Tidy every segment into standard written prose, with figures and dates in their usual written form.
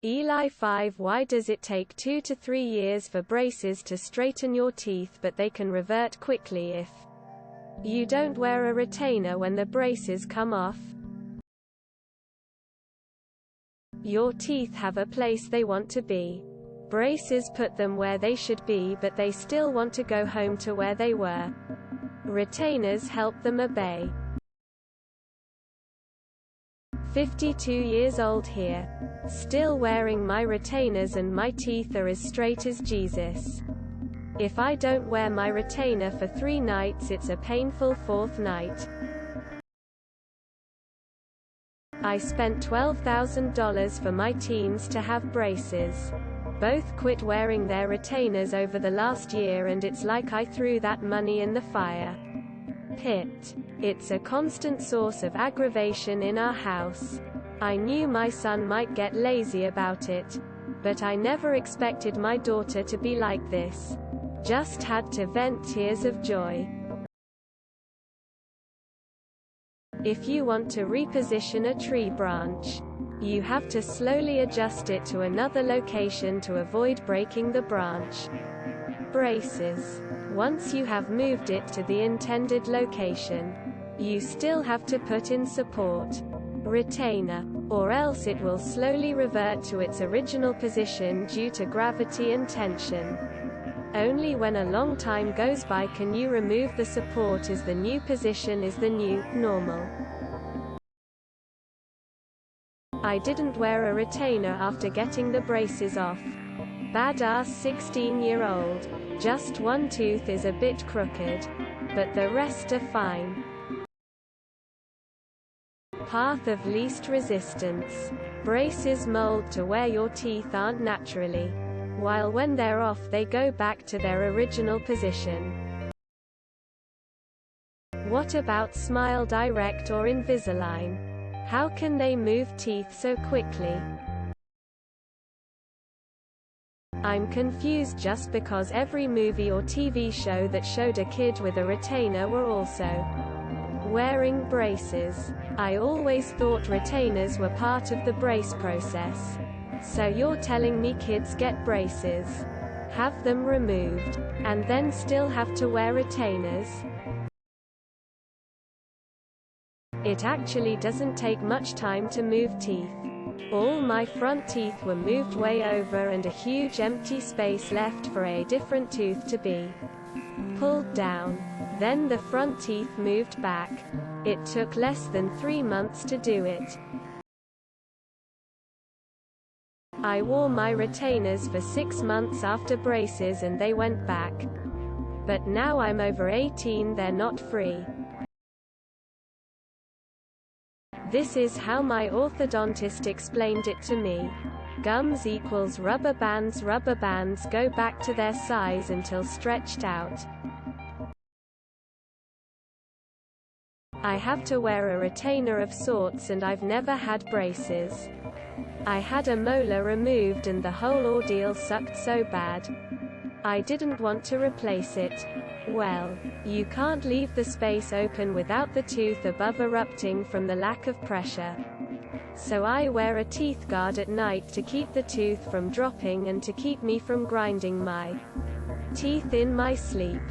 eli5 Why does it take 2 to 3 years for braces to straighten your teeth but they can revert quickly if you don't wear a retainer when the braces come off? Your teeth have a place they want to be. Braces put them where they should be, but they still want to go home to where they were. Retainers help them obey. 52 years old here. Still wearing my retainers and my teeth are as straight as Jesus. If I don't wear my retainer for 3 nights, it's a painful 4th night. I spent $12,000 for my teens to have braces. Both quit wearing their retainers over the last year, and it's like I threw that money in the fire pit. It's a constant source of aggravation in our house. I knew my son might get lazy about it, but I never expected my daughter to be like this. Just had to vent tears of joy. If you want to reposition a tree branch, you have to slowly adjust it to another location to avoid breaking the branch. Braces. Once you have moved it to the intended location, you still have to put in support retainer, or else it will slowly revert to its original position due to gravity and tension. Only when a long time goes by can you remove the support, as the new position is the new normal. I didn't wear a retainer after getting the braces off. Badass 16-year-old. Just one tooth is a bit crooked, but the rest are fine. Path of least resistance. Braces mold to where your teeth aren't naturally, while when they're off they go back to their original position. What about Smile Direct or Invisalign? How can they move teeth so quickly? I'm confused just because every movie or TV show that showed a kid with a retainer were also wearing braces. I always thought retainers were part of the brace process. So you're telling me kids get braces, have them removed, and then still have to wear retainers? It actually doesn't take much time to move teeth. All my front teeth were moved way over and a huge empty space left for a different tooth to be pulled down. Then the front teeth moved back. It took less than 3 months to do it. I wore my retainers for 6 months after braces and they went back. But now I'm over 18, they're not free. This is how my orthodontist explained it to me. Gums equals rubber bands go back to their size until stretched out. I have to wear a retainer of sorts, and I've never had braces. I had a molar removed and the whole ordeal sucked so bad. I didn't want to replace it. Well, you can't leave the space open without the tooth above erupting from the lack of pressure. So I wear a teeth guard at night to keep the tooth from dropping and to keep me from grinding my teeth in my sleep.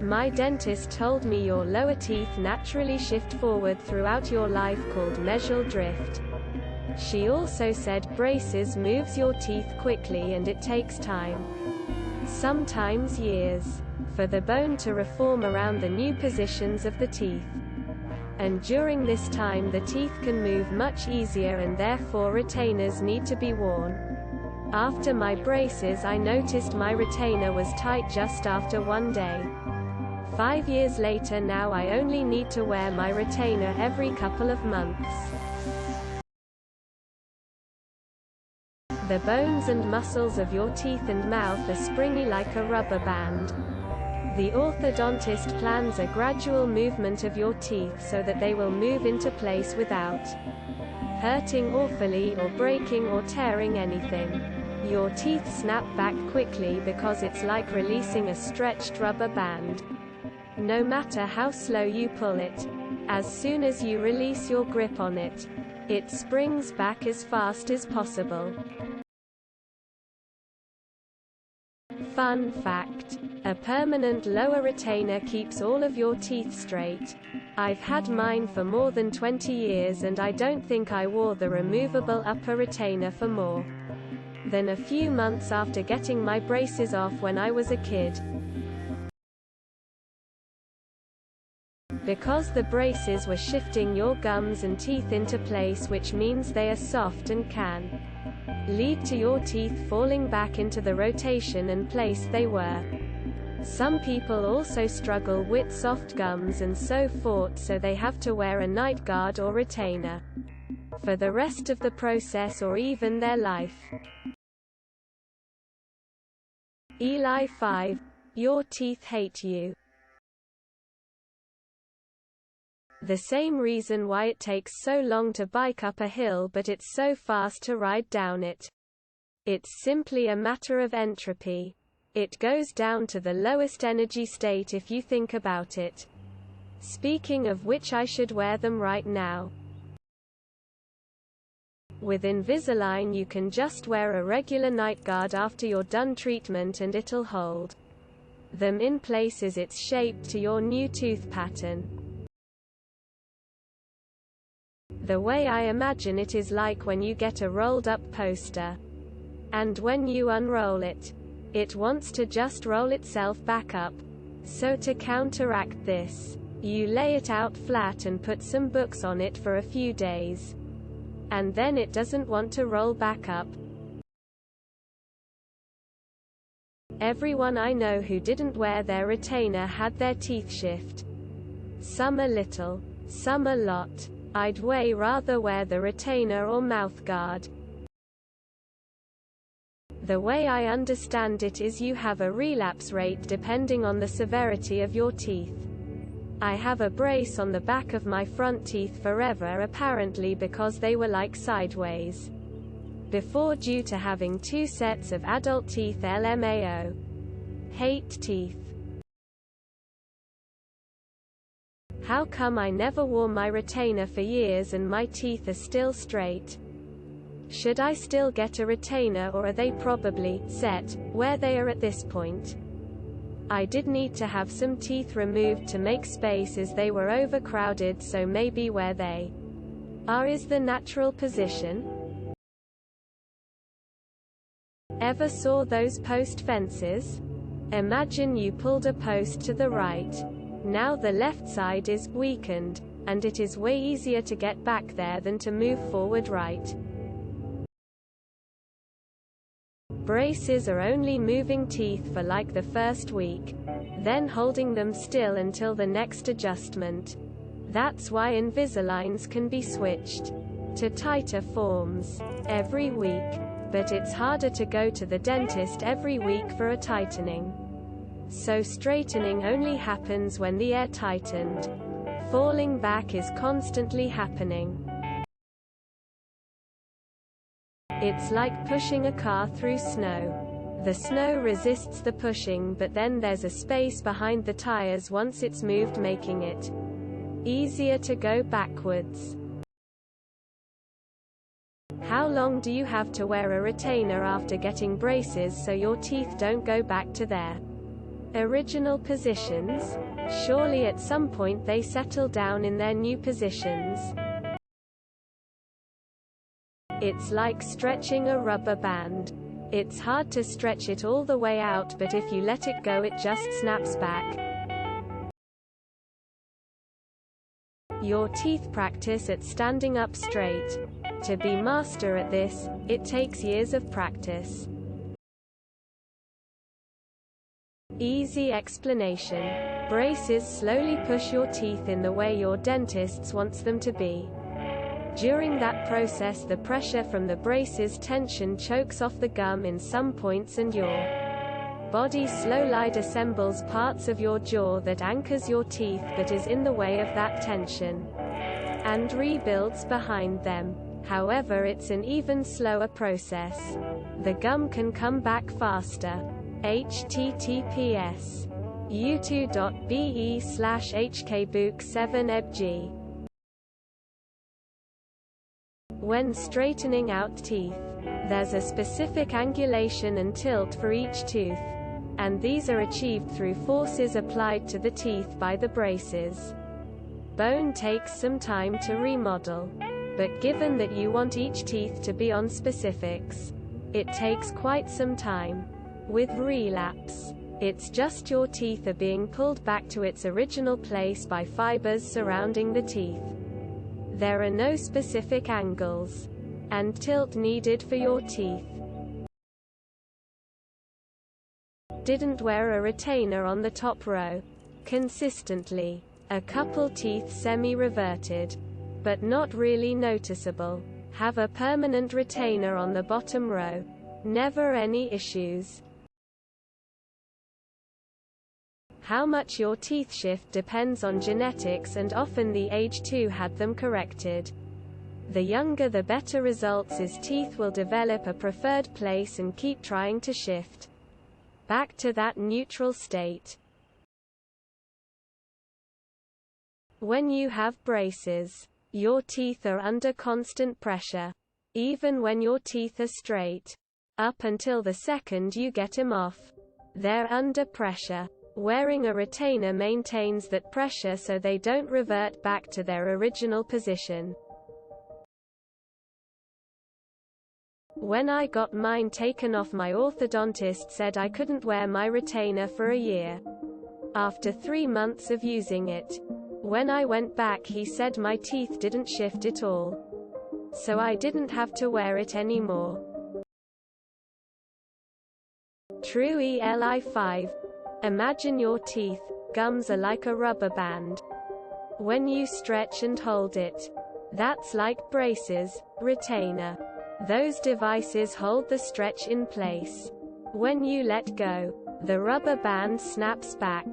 My dentist told me your lower teeth naturally shift forward throughout your life, called mesial drift. She also said braces moves your teeth quickly and it takes time, sometimes years, for the bone to reform around the new positions of the teeth. And during this time the teeth can move much easier, and therefore retainers need to be worn. After my braces I noticed my retainer was tight just after 1 day. 5 years later now I only need to wear my retainer every couple of months. The bones and muscles of your teeth and mouth are springy like a rubber band. The orthodontist plans a gradual movement of your teeth so that they will move into place without hurting awfully or breaking or tearing anything. Your teeth snap back quickly because it's like releasing a stretched rubber band. No matter how slow you pull it, as soon as you release your grip on it, It springs back as fast as possible. Fun fact: a permanent lower retainer keeps all of your teeth straight. I've had mine for more than 20 years and I don't think I wore the removable upper retainer for more than a few months after getting my braces off when I was a kid. Because the braces were shifting your gums and teeth into place, which means they are soft and can lead to your teeth falling back into the rotation and place they were. Some people also struggle with soft gums and so forth, so they have to wear a night guard or retainer for the rest of the process or even their life. Eli5, your teeth hate you. The same reason why it takes so long to bike up a hill but it's so fast to ride down it. It's simply a matter of entropy. It goes down to the lowest energy state if you think about it. Speaking of which, I should wear them right now. With Invisalign you can just wear a regular night guard after you're done treatment and it'll hold them in place as it's shaped to your new tooth pattern. The way I imagine it is like when you get a rolled up poster. And when you unroll it, it wants to just roll itself back up. So to counteract this, you lay it out flat and put some books on it for a few days. And then it doesn't want to roll back up. Everyone I know who didn't wear their retainer had their teeth shift. Some a little, some a lot. I'd way rather wear the retainer or mouthguard. The way I understand it is you have a relapse rate depending on the severity of your teeth. I have a brace on the back of my front teeth forever, apparently because they were like sideways before due to having 2 sets of adult teeth. LMAO. Hate teeth. How come I never wore my retainer for years and my teeth are still straight? Should I still get a retainer, or are they probably set where they are at this point? I did need to have some teeth removed to make space as they were overcrowded, so maybe where they are is the natural position. Ever saw those post fences? Imagine you pulled a post to the right. Now the left side is weakened, and it is way easier to get back there than to move forward right. Braces are only moving teeth for like the first week, then holding them still until the next adjustment. That's why Invisaligns can be switched to tighter forms every week, but it's harder to go to the dentist every week for a tightening. So straightening only happens when the air tightened. Falling back is constantly happening. It's like pushing a car through snow. The snow resists the pushing, but then there's a space behind the tires once it's moved, making it easier to go backwards. How long do you have to wear a retainer after getting braces so your teeth don't go back to their original positions? Surely at some point they settle down in their new positions. It's like stretching a rubber band. It's hard to stretch it all the way out, but if you let it go, it just snaps back. Your teeth practice at standing up straight. To be master at this, it takes years of practice. Easy explanation. Braces slowly push your teeth in the way your dentist wants them to be. During that process, the pressure from the brace's tension chokes off the gum in some points, and your body slowly assembles parts of your jaw that anchors your teeth but is in the way of that tension, and rebuilds behind them. However, it's an even slower process. The gum can come back faster. https://u2.be/hkbook7ebg When straightening out teeth, there's a specific angulation and tilt for each tooth, and these are achieved through forces applied to the teeth by the braces. Bone takes some time to remodel, but given that you want each teeth to be on specifics, it takes quite some time. With relapse, it's just your teeth are being pulled back to its original place by fibers surrounding the teeth. There are no specific angles and tilt needed for your teeth. Didn't wear a retainer on the top row consistently. A couple teeth semi-reverted, but not really noticeable. Have a permanent retainer on the bottom row. Never any issues. How much your teeth shift depends on genetics, and often the age too had them corrected. The younger the better results is teeth will develop a preferred place and keep trying to shift back to that neutral state. When you have braces, your teeth are under constant pressure. Even when your teeth are straight, up until the second you get them off, they're under pressure. Wearing a retainer maintains that pressure so they don't revert back to their original position. When I got mine taken off, my orthodontist said I couldn't wear my retainer for a year. After 3 months of using it, when I went back, he said my teeth didn't shift at all, so I didn't have to wear it anymore. True eli5. Imagine your teeth, gums are like a rubber band. When you stretch and hold it, that's like braces, retainer. Those devices hold the stretch in place. When you let go, the rubber band snaps back.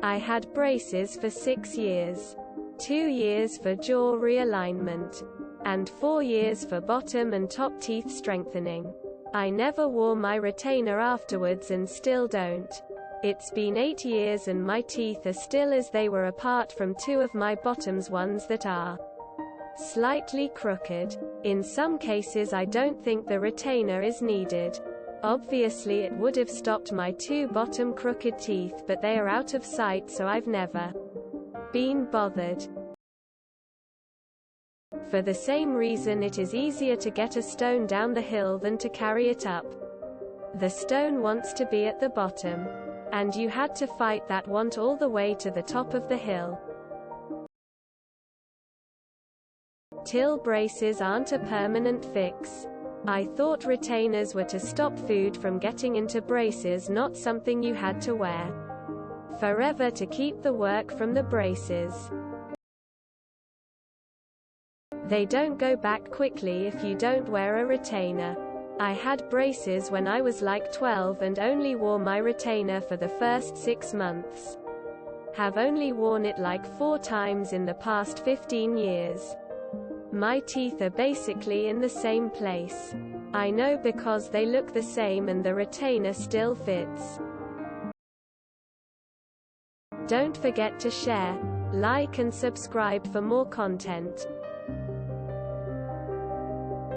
I had braces for 6 years. 2 years for jaw realignment, and 4 years for bottom and top teeth strengthening. I never wore my retainer afterwards and still don't. It's been 8 years and my teeth are still as they were, apart from 2 of my bottoms ones that are slightly crooked. In some cases I don't think the retainer is needed. Obviously it would have stopped my 2 bottom crooked teeth, but they are out of sight, so I've never been bothered. For the same reason, it is easier to get a stone down the hill than to carry it up. The stone wants to be at the bottom, and you had to fight that want all the way to the top of the hill. Till braces aren't a permanent fix. I thought retainers were to stop food from getting into braces, not something you had to wear forever to keep the work from the braces. They don't go back quickly if you don't wear a retainer. I had braces when I was like 12 and only wore my retainer for the first 6 months. Have only worn it like 4 times in the past 15 years. My teeth are basically in the same place. I know because they look the same and the retainer still fits. Don't forget to share, like and subscribe for more content.